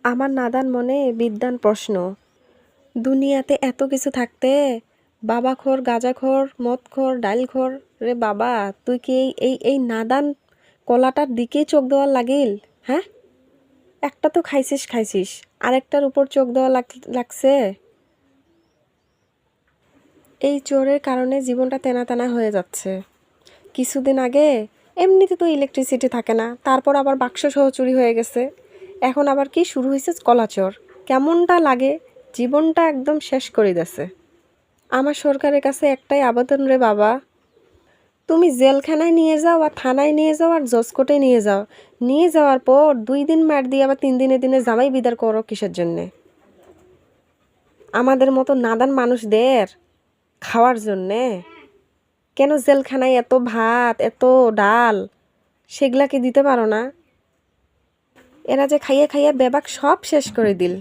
আমার নাদান মনে বিদ্বান প্রশ্ন, দুনিয়াতে এত কিছু থাকতে বাবাখোর, গাঁজাখোর, মদখোর, ডাইলখোর, রে বাবা তুই কি এই নাদান কলাটার দিকেই চোখ দেওয়ার লাগিল? হ্যাঁ, একটা তো খাইছিস, আরেকটার উপর চোখ দেওয়া লাগছে। এই চোরের কারণে জীবনটা তেনা তেনা হয়ে যাচ্ছে। কিছুদিন আগে এমনিতে তো ইলেকট্রিসিটি থাকে না, তারপর আবার বাক্স সহ চুরি হয়ে গেছে। এখন আবার কি শুরু হয়েছে কলাচোর। কেমনটা লাগে, জীবনটা একদম শেষ করে দিয়েছে। আমার সরকারের কাছে একটাই আবেদন রে বাবা, তুমি জেলখানায় নিয়ে যাও আর থানায় নিয়ে যাও আর জজ কোর্টে নিয়ে যাও, নিয়ে যাওয়ার পর 2 দিন মার দিয়ে আবার 3 দিনে জামাই বিদার করো কিসের জন্যে? আমাদের মতো নাদান মানুষদের খাওয়ার জন্যে? কেন জেলখানায় এত ভাত, এত ডাল, সেগুলা কি দিতে পারো না? এরা যে খাইয়ে খাইয়ে বেবাক সব শেষ করে দিল।